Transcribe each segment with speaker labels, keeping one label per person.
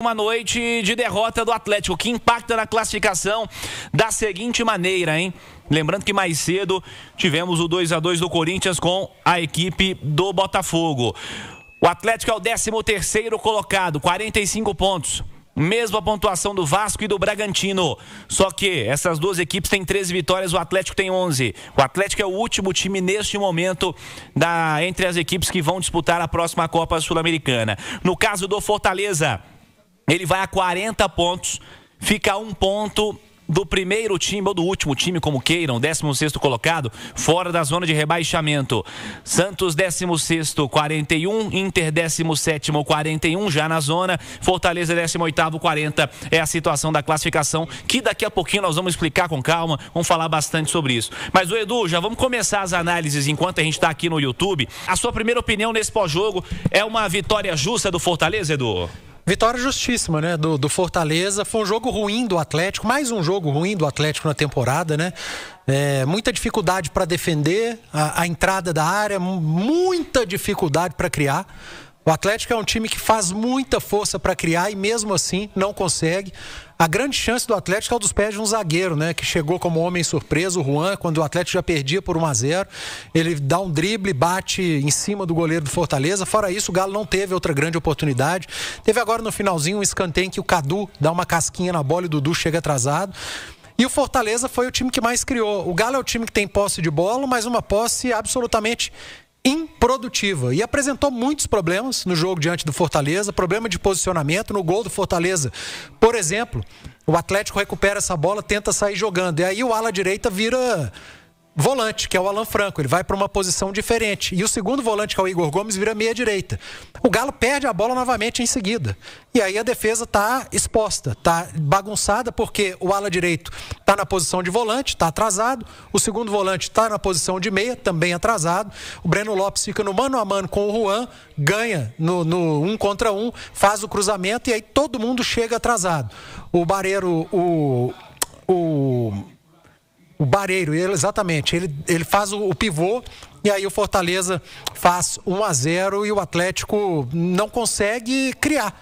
Speaker 1: Uma noite de derrota do Atlético, que impacta na classificação da seguinte maneira, hein? Lembrando que mais cedo tivemos o 2-2 do Corinthians com a equipe do Botafogo. O Atlético é o 13º colocado, 45 pontos. Mesma pontuação do Vasco e do Bragantino. Só que essas duas equipes têm 13 vitórias, o Atlético tem 11. O Atlético é o último time neste momento entre as equipes que vão disputar a próxima Copa Sul-Americana. No caso do Fortaleza, ele vai a 40 pontos, fica a 1 ponto do primeiro time, ou do último time, como queiram, 16º colocado, fora da zona de rebaixamento. Santos, 16º, 41, Inter, 17º, 41, já na zona. Fortaleza, 18º, 40, é a situação da classificação, que daqui a pouquinho nós vamos explicar com calma, vamos falar bastante sobre isso. Mas, Edu, já vamos começar as análises enquanto a gente está aqui no YouTube. A sua primeira opinião nesse pós-jogo é uma vitória justa do Fortaleza, Edu?
Speaker 2: Vitória justíssima, né, do Fortaleza. Foi um jogo ruim do Atlético, mais um jogo ruim do Atlético na temporada, né? Muita dificuldade para defender a entrada da área, muita dificuldade para criar. O Atlético é um time que faz muita força para criar e mesmo assim não consegue. A grande chance do Atlético é o dos pés de um zagueiro, né? Que chegou como homem surpresa, o Juan, quando o Atlético já perdia por 1-0. Ele dá um drible, bate em cima do goleiro do Fortaleza. Fora isso, o Galo não teve outra grande oportunidade. Teve agora no finalzinho um escanteio em que o Cadu dá uma casquinha na bola e o Dudu chega atrasado. E o Fortaleza foi o time que mais criou. O Galo é o time que tem posse de bola, mas uma posse absolutamente improdutiva, e apresentou muitos problemas no jogo diante do Fortaleza, problema de posicionamento no gol do Fortaleza. Por exemplo, o Atlético recupera essa bola, tenta sair jogando, e aí o ala direita vira volante, que é o Alan Franco, ele vai para uma posição diferente, e o segundo volante, que é o Igor Gomes, vira meia direita. O Galo perde a bola novamente em seguida, e aí a defesa está exposta, está bagunçada, porque o ala direito está na posição de volante, está atrasado, o segundo volante está na posição de meia, também atrasado, o Breno Lopes fica no mano a mano com o Juan, ganha no 1 contra 1, faz o cruzamento, e aí todo mundo chega atrasado. O Barreiro, o Barreiro, exatamente, ele faz o pivô, e aí o Fortaleza faz 1-0 e o Atlético não consegue criar,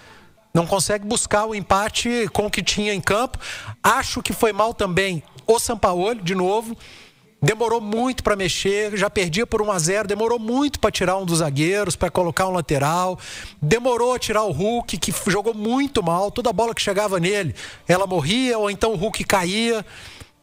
Speaker 2: não consegue buscar o empate com o que tinha em campo. Acho que foi mal também o Sampaoli, de novo, demorou muito para mexer, já perdia por 1-0, demorou muito para tirar um dos zagueiros, para colocar um lateral, demorou a tirar o Hulk, que jogou muito mal, toda bola que chegava nele, ela morria, ou então o Hulk caía.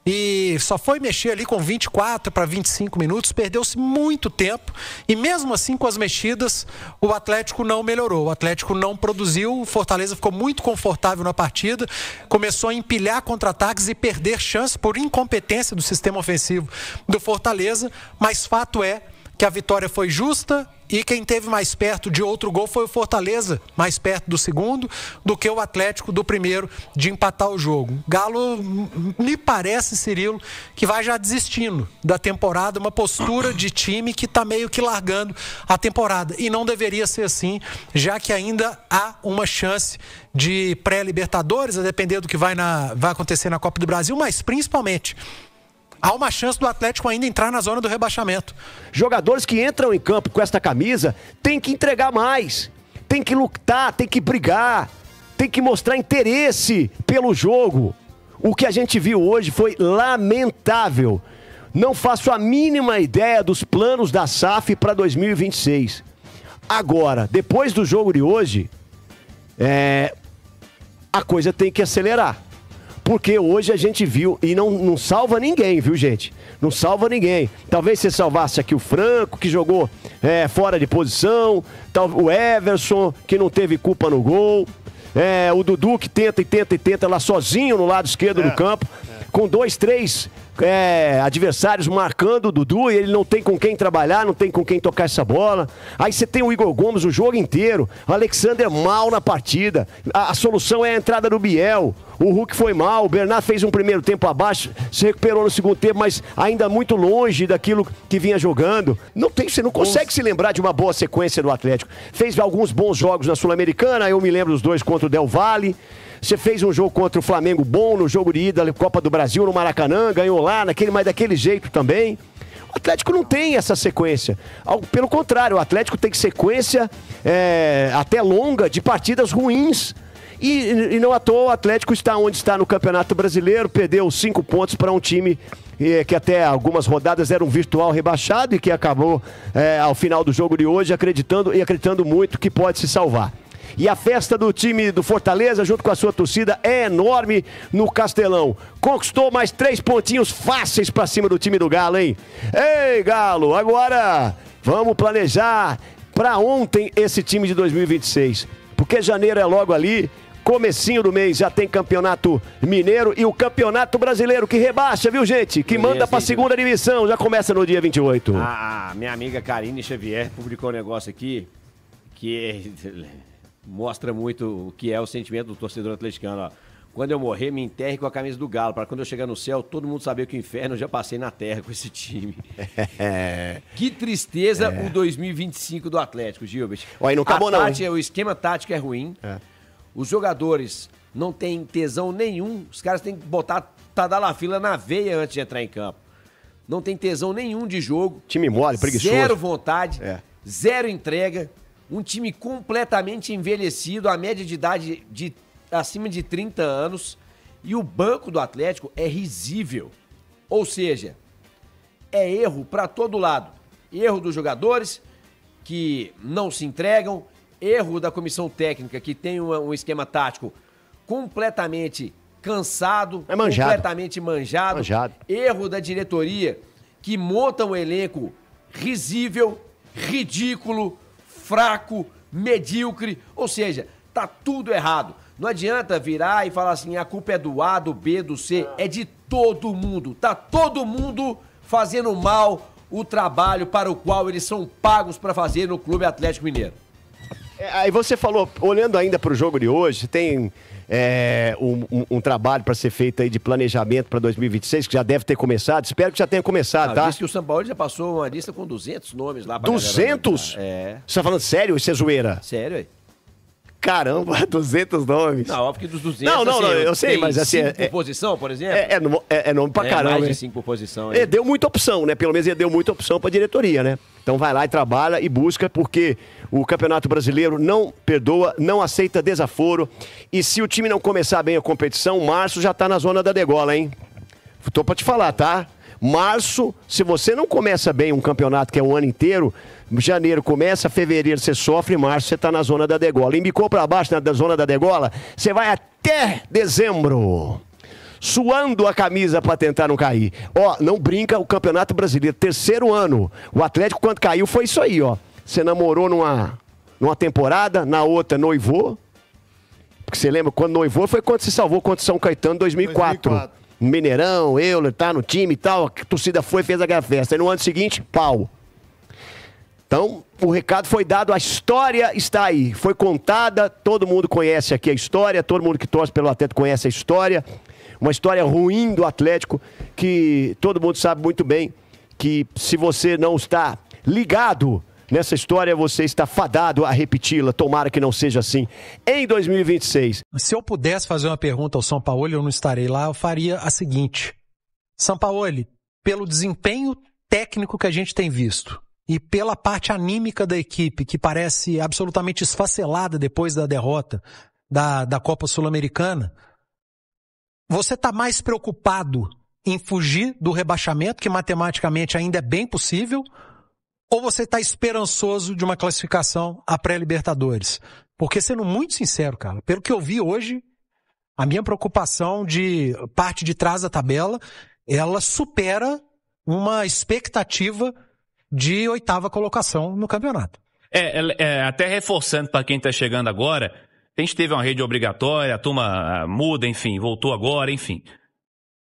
Speaker 2: E só foi mexer ali com 24 para 25 minutos, perdeu-se muito tempo. E mesmo assim, com as mexidas, o Atlético não melhorou, o Atlético não produziu, o Fortaleza ficou muito confortável na partida, começou a empilhar contra-ataques e perder chances por incompetência do sistema ofensivo do Fortaleza, mas fato é que a vitória foi justa e quem teve mais perto de outro gol foi o Fortaleza, mais perto do segundo do que o Atlético do primeiro de empatar o jogo. Galo, me parece, Cirilo, que vai já desistindo da temporada, uma postura de time que está meio que largando a temporada, e não deveria ser assim, já que ainda há uma chance de pré-Libertadores, a depender do que vai acontecer na Copa do Brasil, mas principalmente há uma chance do Atlético ainda entrar na zona do rebaixamento.
Speaker 3: Jogadores que entram em campo com esta camisa têm que entregar mais, tem que lutar, tem que brigar, tem que mostrar interesse pelo jogo. O que a gente viu hoje foi lamentável. Não faço a mínima ideia dos planos da SAF para 2026. Agora, depois do jogo de hoje, a coisa tem que acelerar. Porque hoje a gente viu, e não salva ninguém, viu, gente? Não salva ninguém. Talvez você salvasse aqui o Franco, que jogou fora de posição, o Everson, que não teve culpa no gol, o Dudu, que tenta lá sozinho no lado esquerdo do campo, com 2, 3 adversários marcando o Dudu, e ele não tem com quem trabalhar, não tem com quem tocar essa bola. Aí você tem o Igor Gomes o jogo inteiro, o Alexander mal na partida, a solução é a entrada do Biel. O Hulk foi mal, o Bernard fez um primeiro tempo abaixo, se recuperou no segundo tempo, mas ainda muito longe daquilo que vinha jogando. Você não consegue se lembrar de uma boa sequência do Atlético. Fez alguns bons jogos na Sul-Americana, eu me lembro dos 2 contra o Del Valle. Você fez um jogo contra o Flamengo bom no jogo de ida da Copa do Brasil no Maracanã, ganhou lá, mas daquele jeito também. O Atlético não tem essa sequência. Pelo contrário, o Atlético tem sequência até longa de partidas ruins. E não à toa o Atlético está onde está no Campeonato Brasileiro, perdeu 5 pontos para um time que até algumas rodadas era um virtual rebaixado e que acabou ao final do jogo de hoje acreditando muito que pode se salvar. E a festa do time do Fortaleza, junto com a sua torcida, é enorme no Castelão. Conquistou mais 3 pontinhos fáceis para cima do time do Galo, hein? Ei, Galo, agora vamos planejar para ontem esse time de 2026. Porque janeiro é logo ali, comecinho do mês já tem Campeonato Mineiro e o Campeonato Brasileiro que rebaixa, viu, gente? Que manda para a segunda divisão, já começa no dia 28.
Speaker 4: Minha amiga Karine Xavier publicou um negócio aqui que mostra muito o que é o sentimento do torcedor atleticano, ó. Quando eu morrer, me enterre com a camisa do Galo, para quando eu chegar no céu, todo mundo saber que o inferno eu já passei na terra com esse time. Que tristeza o 2025 do Atlético, Gilbert.
Speaker 3: Olha, não acabou não.
Speaker 4: O esquema tático é ruim. Os jogadores não têm tesão nenhum. Os caras têm que botar Tadalafila na veia antes de entrar em campo. Não tem tesão nenhum de jogo.
Speaker 3: Time mole, preguiçoso.
Speaker 4: Zero vontade, zero entrega. Um time completamente envelhecido, a média de idade de acima de 30 anos. E o banco do Atlético é risível. Ou seja, é erro para todo lado. Erro dos jogadores que não se entregam, erro da comissão técnica que tem um esquema tático completamente cansado, completamente manjado. Erro da diretoria que monta um elenco risível, ridículo, fraco, medíocre, ou seja, tá tudo errado. Não adianta virar e falar assim, a culpa é do A, do B, do C, é de todo mundo. Tá todo mundo fazendo mal o trabalho para o qual eles são pagos para fazer no Clube Atlético Mineiro.
Speaker 3: Aí você falou, olhando ainda para o jogo de hoje, tem um trabalho para ser feito aí de planejamento para 2026, que já deve ter começado. Espero que já tenha começado, tá?
Speaker 4: Disse que o São Paulo já passou uma lista com 200 nomes lá.
Speaker 3: 200?
Speaker 4: É.
Speaker 3: Você tá falando sério? Isso é zoeira?
Speaker 4: Sério, aí.
Speaker 3: Caramba, 200 nomes.
Speaker 4: Não, óbvio que dos 200...
Speaker 3: Não,
Speaker 4: assim,
Speaker 3: eu sei, mas assim...
Speaker 4: 5 por posição, por exemplo?
Speaker 3: É nome pra caramba.
Speaker 4: Mais de 5 por posição.
Speaker 3: Deu muita opção, né? Pelo menos ele deu muita opção pra diretoria, né? Então vai lá e trabalha e busca, porque o Campeonato Brasileiro não perdoa, não aceita desaforo. E se o time não começar bem a competição, março já tá na zona da degola, hein? Tô pra te falar, tá? Março, se você não começa bem um campeonato que é um ano inteiro, janeiro começa, fevereiro você sofre, março você tá na zona da degola. Embicou pra baixo da zona da degola, você vai até dezembro, suando a camisa pra tentar não cair. Ó, não brinca o Campeonato Brasileiro, 3º ano. O Atlético, quando caiu, foi isso aí, ó. Você namorou numa temporada, na outra noivou. Porque você lembra, quando noivou foi quando se salvou contra o São Caetano em 2004. Mineirão, Euler, tá no time e tal, a torcida foi e fez a festa. E no ano seguinte, pau. Então, o recado foi dado, a história está aí, foi contada, todo mundo conhece aqui a história, todo mundo que torce pelo Atlético conhece a história, uma história ruim do Atlético, que todo mundo sabe muito bem que se você não está ligado nessa história, você está fadado a repeti-la, tomara que não seja assim em 2026.
Speaker 2: Se eu pudesse fazer uma pergunta ao Sampaoli, eu não estarei lá, eu faria a seguinte: Sampaoli, pelo desempenho técnico que a gente tem visto, e pela parte anímica da equipe, que parece absolutamente esfacelada depois da derrota da Copa Sul-Americana, você está mais preocupado em fugir do rebaixamento, que matematicamente ainda é bem possível, ou você está esperançoso de uma classificação à pré-Libertadores? Porque, sendo muito sincero, cara, pelo que eu vi hoje, a minha preocupação de parte de trás da tabela, ela supera uma expectativa de 8ª colocação no campeonato.
Speaker 1: Até reforçando para quem está chegando agora, a gente teve uma rede obrigatória, a turma muda, enfim, voltou agora, enfim.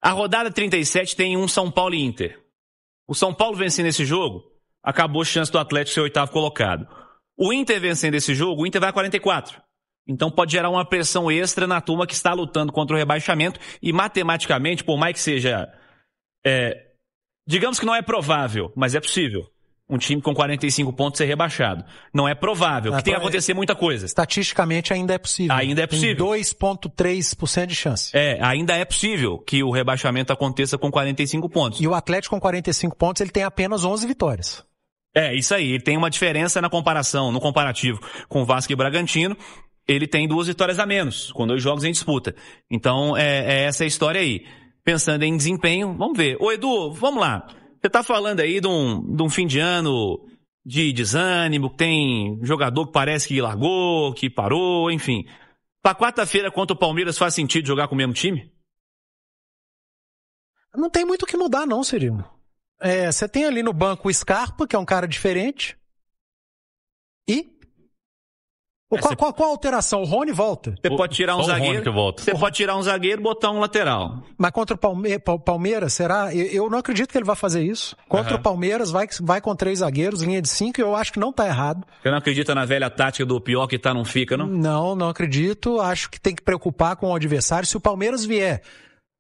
Speaker 1: A rodada 37 tem um São Paulo e Inter. O São Paulo vencendo esse jogo, acabou a chance do Atlético ser 8º colocado. O Inter vencendo esse jogo, o Inter vai a 44. Então pode gerar uma pressão extra na turma que está lutando contra o rebaixamento e matematicamente, por mais que seja... digamos que não é provável, mas é possível. Um time com 45 pontos ser rebaixado. Não é provável, que tem que acontecer muita coisa.
Speaker 2: Estatisticamente ainda é possível.
Speaker 1: Ainda é possível.
Speaker 2: Tem 2,3% de chance.
Speaker 1: Ainda é possível que o rebaixamento aconteça com 45 pontos.
Speaker 2: E o Atlético com 45 pontos, ele tem apenas 11 vitórias.
Speaker 1: Isso aí. Ele tem uma diferença no comparativo com o Vasco e Bragantino. ele tem 2 vitórias a menos, com 2 jogos em disputa. Então, essa é a história aí. Pensando em desempenho, vamos ver. Ô Edu, vamos lá. Você tá falando aí de um fim de ano de desânimo, que tem jogador que parece que largou, que parou, enfim. Pra quarta-feira contra o Palmeiras faz sentido jogar com o mesmo time?
Speaker 2: Não tem muito o que mudar não, Cirilo. Você tem ali no banco o Scarpa, que é um cara diferente. E? Qual a alteração? O Rony volta.
Speaker 1: Você pode tirar um zagueiro.
Speaker 2: Você
Speaker 1: pode tirar um zagueiro e botar um lateral.
Speaker 2: Mas contra o Palmeiras, será? Eu não acredito que ele vai fazer isso. Contra o Palmeiras, vai com 3 zagueiros, linha de 5, e eu acho que não tá errado.
Speaker 1: Você não acredita na velha tática do pior que tá, não fica, não?
Speaker 2: Não acredito. Acho que tem que preocupar com o adversário. Se o Palmeiras vier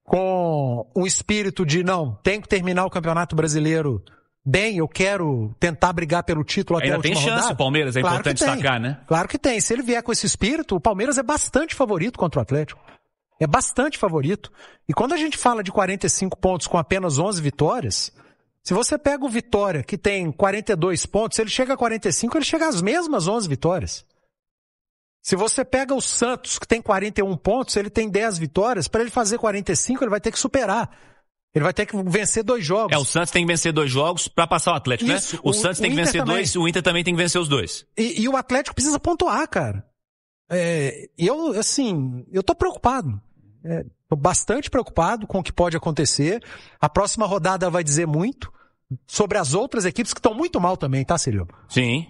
Speaker 2: com um espírito de tenho que terminar o Campeonato Brasileiro bem, eu quero tentar brigar pelo título até a última rodada. Ainda tem chance o Palmeiras,
Speaker 1: importante destacar, né?
Speaker 2: Claro que tem. Se ele vier com esse espírito, o Palmeiras é bastante favorito contra o Atlético. É bastante favorito. E quando a gente fala de 45 pontos com apenas 11 vitórias, se você pega o Vitória, que tem 42 pontos, se ele chega a 45, ele chega às mesmas 11 vitórias. Se você pega o Santos, que tem 41 pontos, ele tem 10 vitórias, para ele fazer 45, ele vai ter que superar. Ele vai ter que vencer 2 jogos.
Speaker 1: O Santos tem que vencer 2 jogos pra passar o Atlético, isso, né? O Santos tem que vencer 2, o Inter também tem que vencer os 2.
Speaker 2: E o Atlético precisa pontuar, cara. Eu tô preocupado. Tô bastante preocupado com o que pode acontecer. A próxima rodada vai dizer muito sobre as outras equipes que estão muito mal também, tá, Cirilo?
Speaker 1: Sim.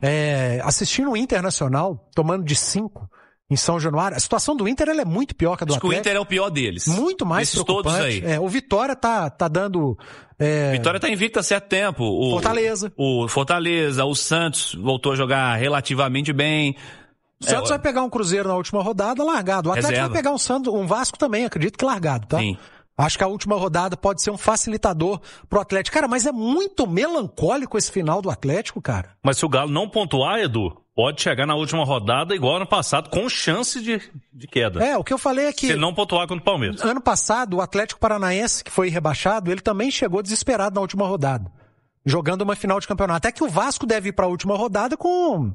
Speaker 2: Assistindo o Internacional, tomando de 5 em São Januário, a situação do Inter ela é muito pior que a do Atlético.
Speaker 1: O Inter é o pior deles.
Speaker 2: Muito mais preocupante.
Speaker 1: Todos aí.
Speaker 2: O Vitória tá dando...
Speaker 1: Vitória tá invicto há certo tempo. O Fortaleza, o Santos voltou a jogar relativamente bem.
Speaker 2: O Santos vai pegar um Cruzeiro na última rodada largado. O Atlético vai pegar um Vasco também, acredito que largado, tá?
Speaker 1: Sim.
Speaker 2: Acho que a última rodada pode ser um facilitador pro Atlético. Cara, mas é muito melancólico esse final do Atlético, cara.
Speaker 5: Mas se o Galo não pontuar, Edu, pode chegar na última rodada igual ano passado, com chance de queda.
Speaker 2: O que eu falei é que...
Speaker 5: Se ele não pontuar contra o Palmeiras.
Speaker 2: Ano passado, o Atlético Paranaense, que foi rebaixado, ele também chegou desesperado na última rodada, jogando uma final de campeonato. Até que o Vasco deve ir pra última rodada com...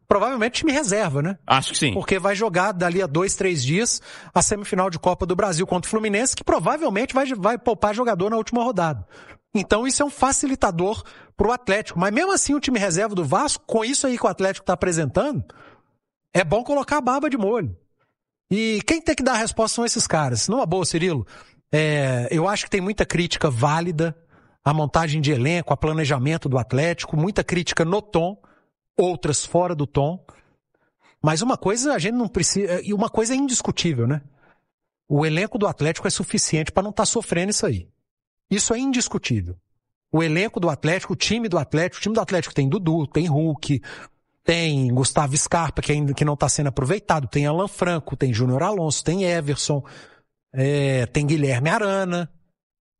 Speaker 2: provavelmente time reserva, né?
Speaker 1: Acho que sim.
Speaker 2: Porque vai jogar dali a 2-3 dias a semifinal de Copa do Brasil contra o Fluminense, que provavelmente vai poupar jogador na última rodada. Então isso é um facilitador pro Atlético. Mas mesmo assim o time reserva do Vasco, com isso aí que o Atlético tá apresentando, é bom colocar a barba de molho. E quem tem que dar a resposta são esses caras. Numa boa, Cirilo, eu acho que tem muita crítica válida à montagem de elenco, a planejamento do Atlético, muita crítica no tom, outras fora do tom. Mas uma coisa a gente não precisa... E uma coisa é indiscutível, né? O elenco do Atlético é suficiente para não estar sofrendo isso aí. Isso é indiscutível. O elenco do Atlético, o time do Atlético tem Dudu, tem Hulk, tem Gustavo Scarpa, que não está sendo aproveitado, tem Alan Franco, tem Júnior Alonso, tem Everson, tem Guilherme Arana.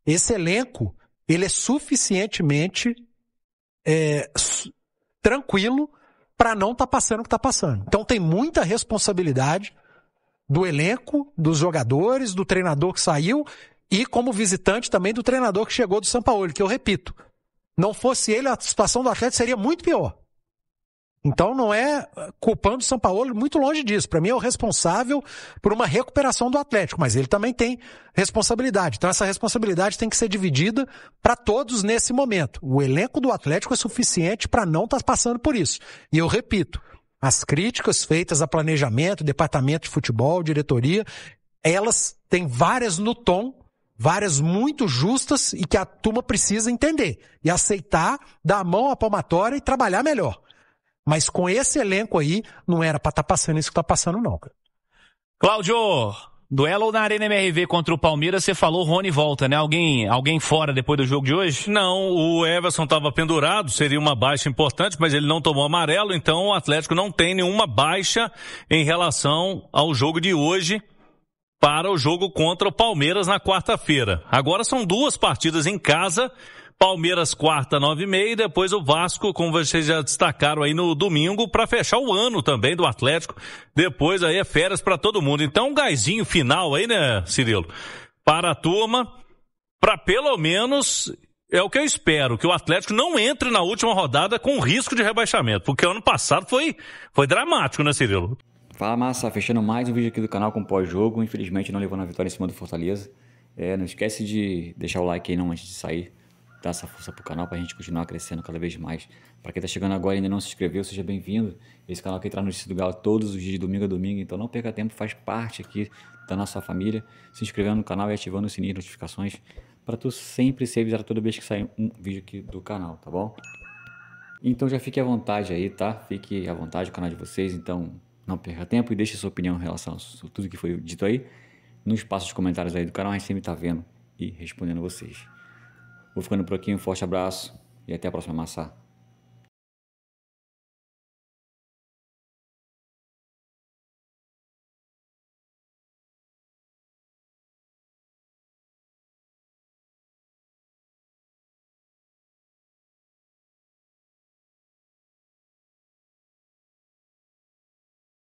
Speaker 2: Esse elenco, ele é suficientemente tranquilo para não estar passando o que está passando. Então tem muita responsabilidade do elenco, dos jogadores, do treinador que saiu e como visitante também do treinador que chegou do Sampaoli, que eu repito, não fosse ele, a situação do Atlético seria muito pior. Então não é culpando o Sampaoli, muito longe disso. Para mim é o responsável por uma recuperação do Atlético, mas ele também tem responsabilidade. Então essa responsabilidade tem que ser dividida para todos nesse momento. O elenco do Atlético é suficiente para não estar passando por isso. E eu repito, as críticas feitas a planejamento, departamento de futebol, diretoria, elas têm várias no tom, várias muito justas e que a turma precisa entender e aceitar, dar a mão à palmatória e trabalhar melhor. Mas com esse elenco aí, não era pra estar passando isso que tá passando, não, cara.
Speaker 1: Cláudio, duelo na Arena MRV contra o Palmeiras, você falou Rony volta, né? Alguém fora depois do jogo de hoje?
Speaker 5: Não, o Everson estava pendurado, seria uma baixa importante, mas ele não tomou amarelo, então o Atlético não tem nenhuma baixa em relação ao jogo de hoje para o jogo contra o Palmeiras na quarta-feira. Agora são 2 partidas em casa, Palmeiras quarta, 9h30, e depois o Vasco, como vocês já destacaram aí no domingo, para fechar o ano também do Atlético. Depois aí é férias para todo mundo. Então um gásinho final aí, né, Cirilo? Para a turma, para pelo menos, é o que eu espero, que o Atlético não entre na última rodada com risco de rebaixamento, porque ano passado foi dramático, né, Cirilo?
Speaker 6: Fala, massa, fechando mais um vídeo aqui do canal com pós-jogo. Infelizmente não levando a vitória em cima do Fortaleza. Não esquece de deixar o like aí não antes de sair. Dar essa força pro canal pra gente continuar crescendo cada vez mais. Pra quem tá chegando agora e ainda não se inscreveu, seja bem-vindo. Esse canal aqui traz notícias do Galo todos os dias, de domingo a domingo. Então não perca tempo, faz parte aqui da nossa família. Se inscrevendo no canal e ativando o sininho de notificações para tu sempre ser avisado toda vez que sair um vídeo aqui do canal, tá bom? Então já fique à vontade aí, tá? Fique à vontade o canal de vocês, então não perca tempo e deixe sua opinião em relação a tudo que foi dito aí no espaço de comentários aí do canal, a gente sempre tá vendo e respondendo vocês. Vou ficando por aqui, um forte abraço e até a próxima, massa.